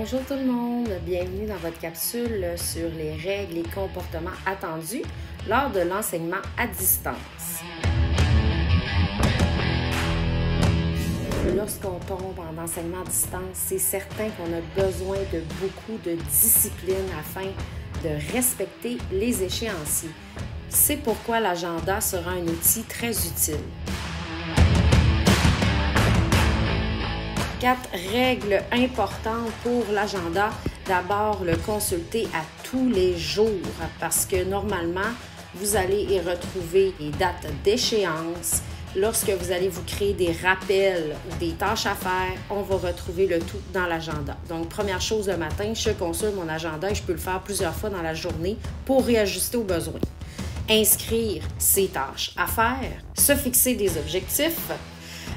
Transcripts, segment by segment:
Bonjour tout le monde, bienvenue dans votre capsule sur les règles et comportements attendus lors de l'enseignement à distance. Lorsqu'on tombe en enseignement à distance, c'est certain qu'on a besoin de beaucoup de discipline afin de respecter les échéanciers. C'est pourquoi l'agenda sera un outil très utile. 4 règles importantes pour l'agenda. D'abord, le consulter à tous les jours parce que normalement, vous allez y retrouver les dates d'échéance. Lorsque vous allez vous créer des rappels ou des tâches à faire, on va retrouver le tout dans l'agenda. Donc, première chose le matin, je consulte mon agenda et je peux le faire plusieurs fois dans la journée pour réajuster aux besoins. Inscrire ses tâches à faire, se fixer des objectifs.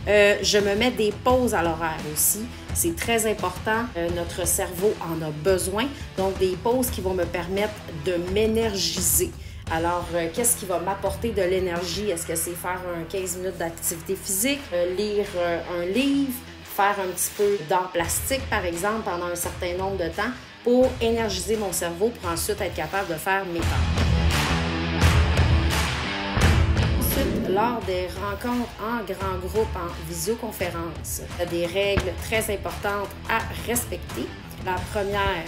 Je me mets des pauses à l'horaire aussi. C'est très important. Notre cerveau en a besoin. Donc, des pauses qui vont me permettre de m'énergiser. Alors, qu'est-ce qui va m'apporter de l'énergie? Est-ce que c'est faire 15 minutes d'activité physique, lire un livre, faire un petit peu d'art plastique, par exemple, pendant un certain nombre de temps pour énergiser mon cerveau pour ensuite être capable de faire mes tâches. Lors des rencontres en grand groupe, en visioconférence, il y a des règles très importantes à respecter. La première,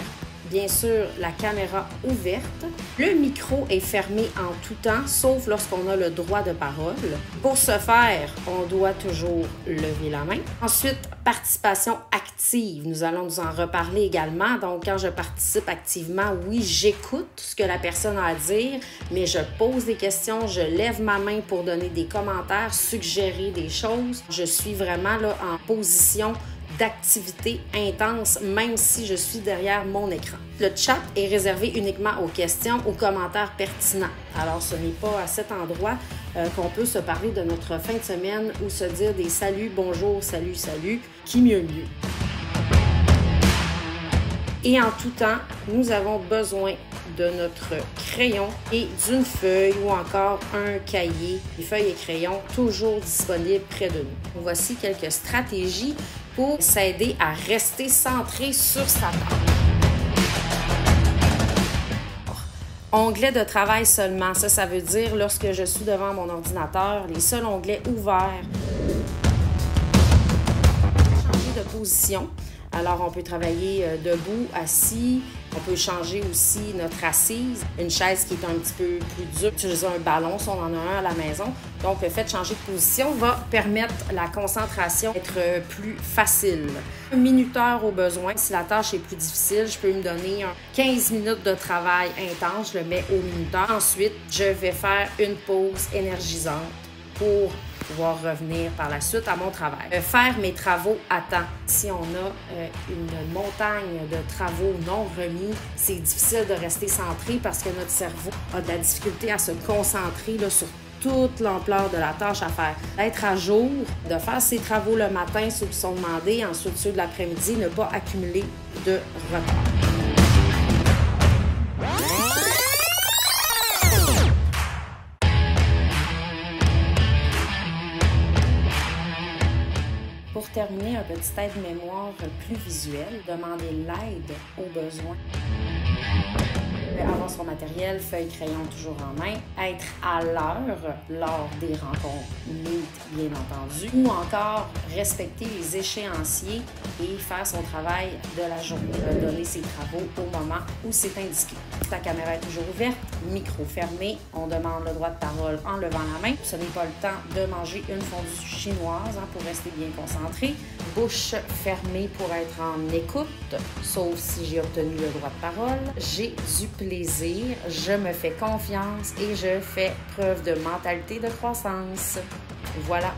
bien sûr, la caméra ouverte. Le micro est fermé en tout temps, sauf lorsqu'on a le droit de parole. Pour ce faire, on doit toujours lever la main. Ensuite, participation active. Nous allons nous en reparler également. Donc, quand je participe activement, oui, j'écoute ce que la personne a à dire, mais je pose des questions, je lève ma main pour donner des commentaires, suggérer des choses. Je suis vraiment là en position d'activité intense, même si je suis derrière mon écran. Le chat est réservé uniquement aux questions, aux commentaires pertinents. Alors, ce n'est pas à cet endroit qu'on peut se parler de notre fin de semaine ou se dire des saluts, bonjour, salut, salut, qui mieux mieux. Et en tout temps, nous avons besoin de notre crayon et d'une feuille ou encore un cahier. Les feuilles et crayons toujours disponibles près de nous. Voici quelques stratégies pour s'aider à rester centré sur sa tâche. Onglet de travail seulement. Ça veut dire lorsque je suis devant mon ordinateur, les seuls onglets ouverts. Changer de position. Alors, on peut travailler debout, assis. On peut changer aussi notre assise. Une chaise qui est un petit peu plus dure. Utiliser un ballon si on en a un à la maison. Donc, le fait de changer de position va permettre la concentration d'être plus facile. Un minuteur au besoin. Si la tâche est plus difficile, je peux me donner 15 minutes de travail intense. Je le mets au minuteur. Ensuite, je vais faire une pause énergisante pour pouvoir revenir par la suite à mon travail. Faire mes travaux à temps. Si on a une montagne de travaux non remis, c'est difficile de rester centré parce que notre cerveau a de la difficulté à se concentrer là, sur toute l'ampleur de la tâche à faire. D'être à jour, de faire ses travaux le matin, ceux qui sont demandés, ensuite ceux de l'après-midi, ne pas accumuler de retard. Pour terminer, un petit aide-mémoire plus visuel, demander l'aide aux besoins. Avoir son matériel, feuille, crayon toujours en main, être à l'heure lors des rencontres Meet, bien entendu, ou encore respecter les échéanciers et faire son travail de la journée, donner ses travaux au moment où c'est indiqué. La caméra est toujours ouverte, micro fermé, on demande le droit de parole en levant la main. Ce n'est pas le temps de manger une fondue chinoise pour rester bien concentré. Bouche fermée pour être en écoute, sauf si j'ai obtenu le droit de parole. J'ai du plaisir, je me fais confiance et je fais preuve de mentalité de croissance. Voilà.